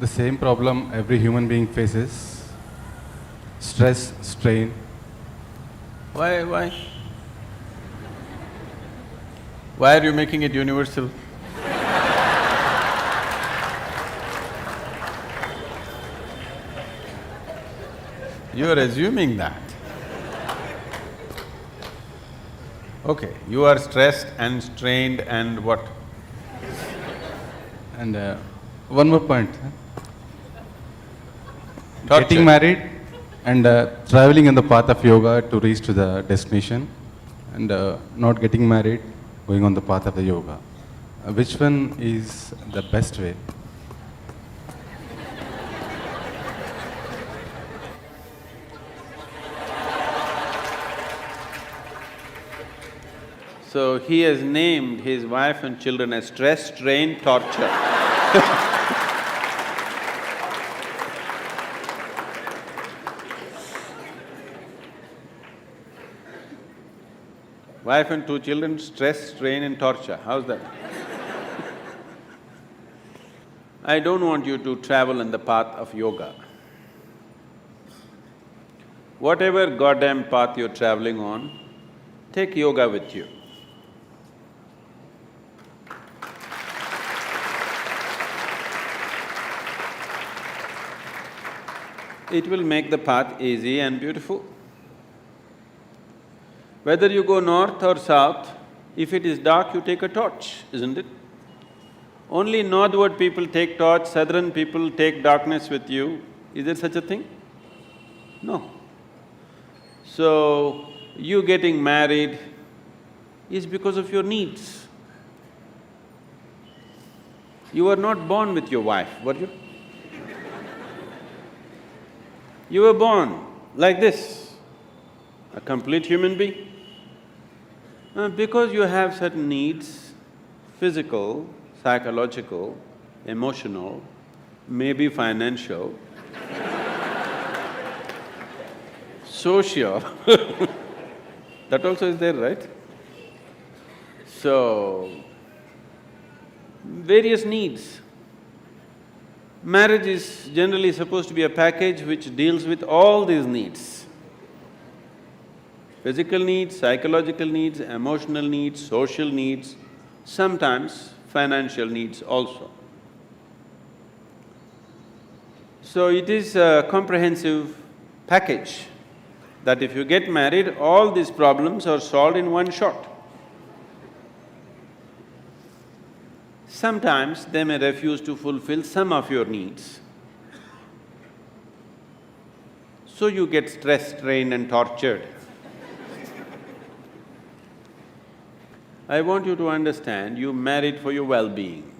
The same problem every human being faces: stress, strain. Why, why? Why are you making it universal? You are assuming that. Okay, you are stressed and strained and what? And one more point: Tortured. getting married and traveling in the path of yoga to reach to the destination, and not getting married, going on the path of the yoga. Which one is the best way? So he has named his wife and children as stress, strain, torture. Wife and two children, stress, strain and torture, how's that? I don't want you to travel in the path of yoga. Whatever goddamn path you're traveling on, take yoga with you. It will make the path easy and beautiful. Whether you go north or south, if it is dark, you take a torch, isn't it? Only northward people take torch, southern people take darkness with you. Is there such a thing? No. So, you getting married is because of your needs. You were not born with your wife, were you? You were born like this, a complete human being. Because you have certain needs, physical, psychological, emotional, maybe financial, social, that also is there, right? So, various needs. Marriage is generally supposed to be a package which deals with all these needs. Physical needs, psychological needs, emotional needs, social needs, sometimes financial needs also. So it is a comprehensive package that if you get married, all these problems are solved in one shot. Sometimes they may refuse to fulfill some of your needs. So you get stressed, strained and tortured. I want you to understand, you married for your well-being,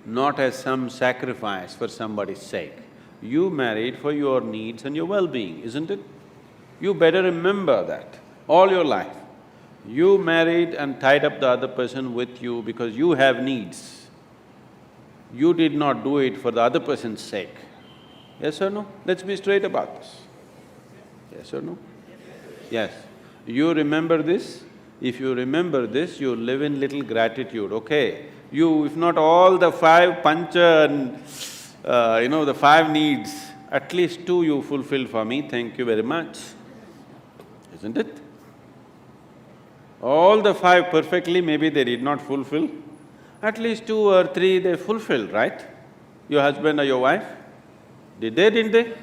not as some sacrifice for somebody's sake. You married for your needs and your well-being, isn't it? You better remember that all your life. You married and tied up the other person with you because you have needs. You did not do it for the other person's sake. Yes or no? Let's be straight about this. Yes or no? Yes. You remember this? If you remember this, you live in little gratitude, okay? You… if not all the five pancha and the five needs, at least two you fulfilled for me, thank you very much, isn't it? All the five perfectly, maybe they did not fulfill, at least two or three they fulfilled, right? Your husband or your wife? Did they, didn't they?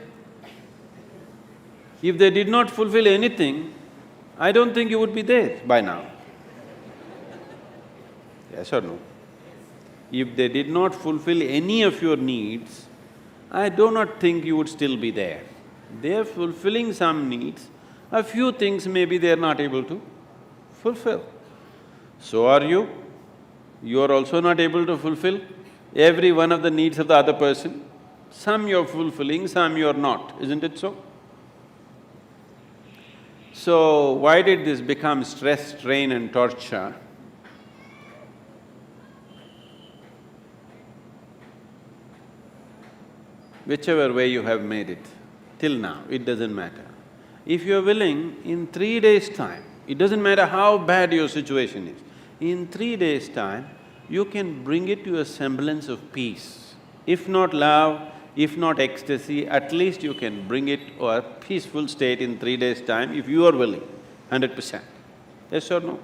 If they did not fulfill anything, I don't think you would be there by now. Yes or no? If they did not fulfill any of your needs, I do not think you would still be there. They are fulfilling some needs, a few things maybe they are not able to fulfill. So are you. You are also not able to fulfill every one of the needs of the other person. Some you're fulfilling, some you're not, isn't it so? So, why did this become stress, strain and torture? Whichever way you have made it, till now, it doesn't matter. If you're willing, in 3 days' time, it doesn't matter how bad your situation is, in 3 days' time, you can bring it to a semblance of peace. If not love, if not ecstasy, at least you can bring it to a peaceful state in 3 days' time if you are willing, 100%. Yes or no?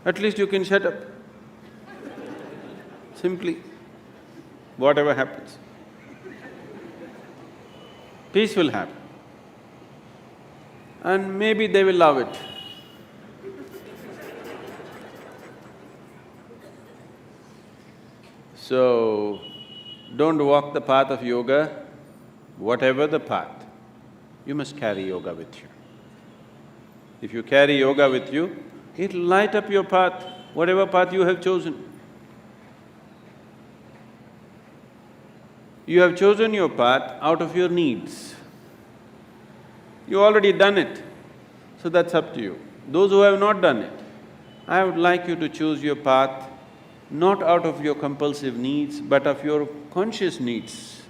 At least you can shut up. Simply, whatever happens. Peace will happen. And maybe they will love it. So, don't walk the path of yoga, whatever the path, you must carry yoga with you. If you carry yoga with you, it'll light up your path, whatever path you have chosen. You have chosen your path out of your needs. You already done it, so that's up to you. Those who have not done it, I would like you to choose your path not out of your compulsive needs, but of your conscious needs.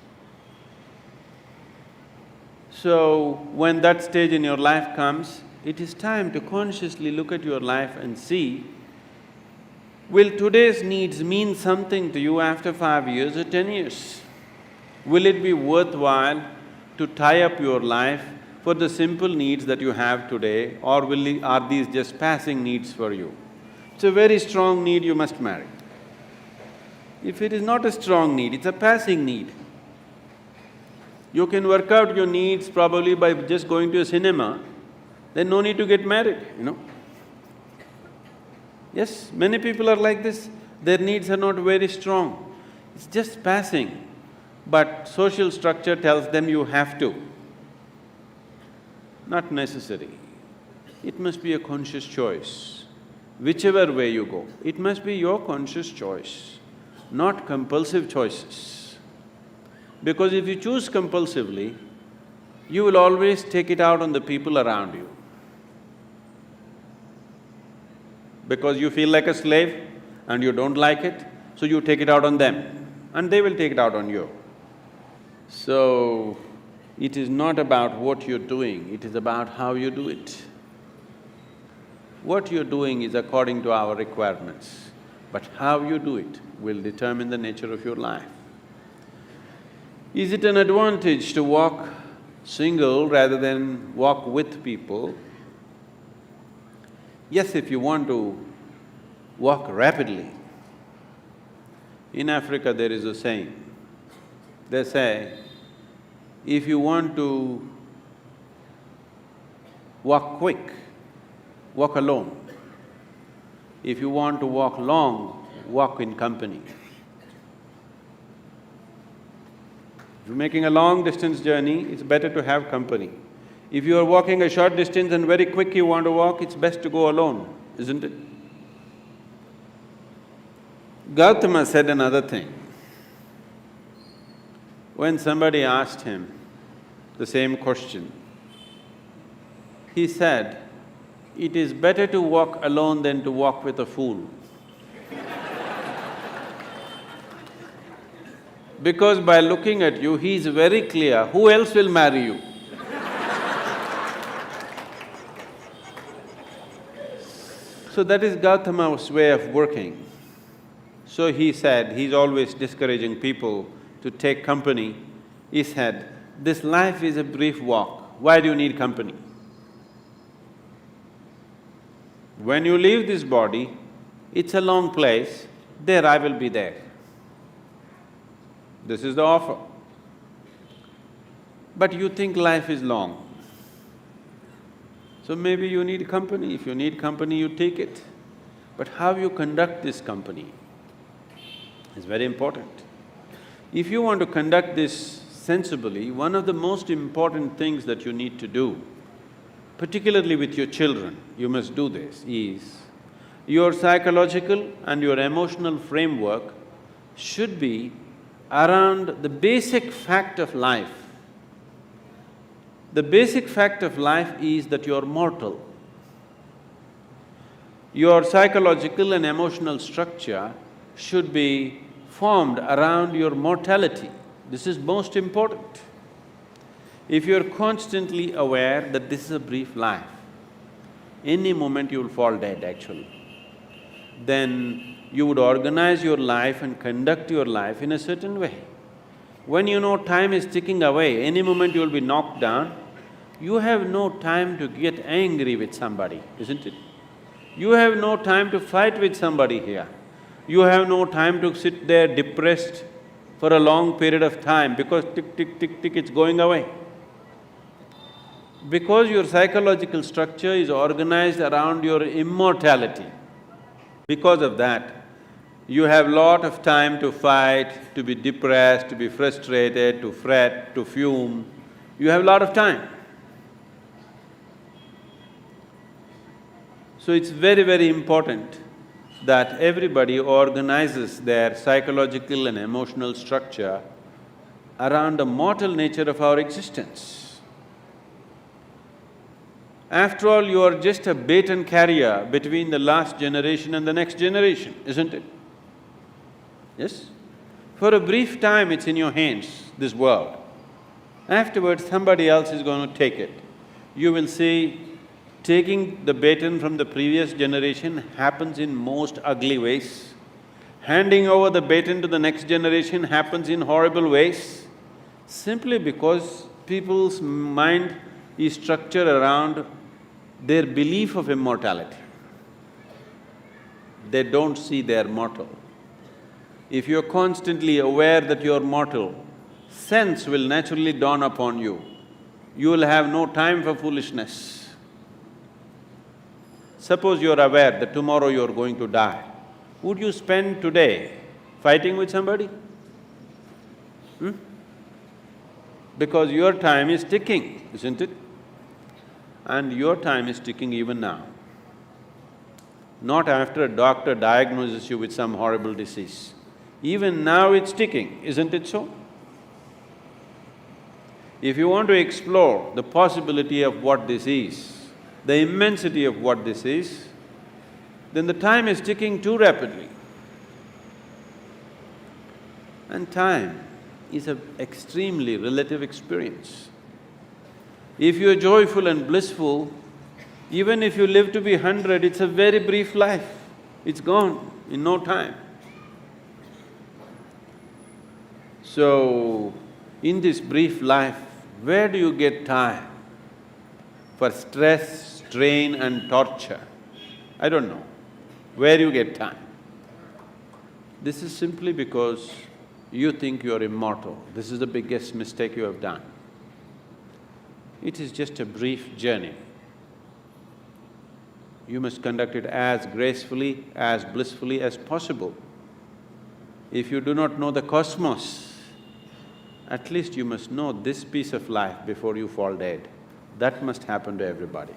So, when that stage in your life comes, it is time to consciously look at your life and see, will today's needs mean something to you after 5 years or 10 years? Will it be worthwhile to tie up your life for the simple needs that you have today, or are these just passing needs for you? It's a very strong need, you must marry. If it is not a strong need, it's a passing need. You can work out your needs probably by just going to a cinema, then no need to get married, you know. Yes, many people are like this, their needs are not very strong, it's just passing. But social structure tells them you have to. Not necessary. It must be a conscious choice. Whichever way you go, it must be your conscious choice, not compulsive choices. Because if you choose compulsively, you will always take it out on the people around you. Because you feel like a slave and you don't like it, so you take it out on them and they will take it out on you. So, it is not about what you're doing, it is about how you do it. What you're doing is according to our requirements, but how you do it will determine the nature of your life. Is it an advantage to walk single rather than walk with people? Yes, if you want to walk rapidly. In Africa there is a saying, they say, if you want to walk quick, walk alone. If you want to walk long, walk in company. If you're making a long distance journey, it's better to have company. If you are walking a short distance and very quick you want to walk, it's best to go alone, isn't it? Gautama said another thing. When somebody asked him the same question, he said, "It is better to walk alone than to walk with a fool." Because by looking at you, he is very clear, who else will marry you? So that is Gautama's way of working. So he said, he's always discouraging people to take company. He said, this life is a brief walk, why do you need company? When you leave this body, it's a long place, there I will be there. This is the offer. But you think life is long. So maybe you need company. If you need company, you take it. But how you conduct this company is very important. If you want to conduct this sensibly, one of the most important things that you need to do, particularly with your children, you must do this, is your psychological and your emotional framework should be around the basic fact of life. The basic fact of life is that you are mortal. Your psychological and emotional structure should be formed around your mortality. This is most important. If you're constantly aware that this is a brief life, any moment you will fall dead actually. then you would organize your life and conduct your life in a certain way. When you know time is ticking away, any moment you'll be knocked down, you have no time to get angry with somebody, isn't it? You have no time to fight with somebody here. You have no time to sit there depressed for a long period of time because tick, tick, tick, tick, it's going away. Because your psychological structure is organized around your immortality, because of that, you have lot of time to fight, to be depressed, to be frustrated, to fret, to fume. You have lot of time. So it's very, very important that everybody organizes their psychological and emotional structure around the mortal nature of our existence. After all, you are just a baton carrier between the last generation and the next generation, isn't it? Yes? For a brief time it's in your hands, this world. Afterwards, somebody else is going to take it. You will see, taking the baton from the previous generation happens in most ugly ways. Handing over the baton to the next generation happens in horrible ways, simply because people's mind is structured around their belief of immortality. They don't see they're mortal. If you're constantly aware that you're mortal, sense will naturally dawn upon you. You will have no time for foolishness. Suppose you're aware that tomorrow you're going to die, would you spend today fighting with somebody? Because your time is ticking, isn't it? And your time is ticking even now. Not after a doctor diagnoses you with some horrible disease. Even now it's ticking, isn't it so? If you want to explore the possibility of what this is, the immensity of what this is, then the time is ticking too rapidly. And time is an extremely relative experience. If you're joyful and blissful, even if you live to be 100, it's a very brief life. It's gone in no time. So, in this brief life, where do you get time for stress, strain and torture? I don't know. Where you get time? This is simply because you think you're immortal. This is the biggest mistake you have done. It is just a brief journey. You must conduct it as gracefully, as blissfully as possible. If you do not know the cosmos, at least you must know this piece of life before you fall dead. That must happen to everybody.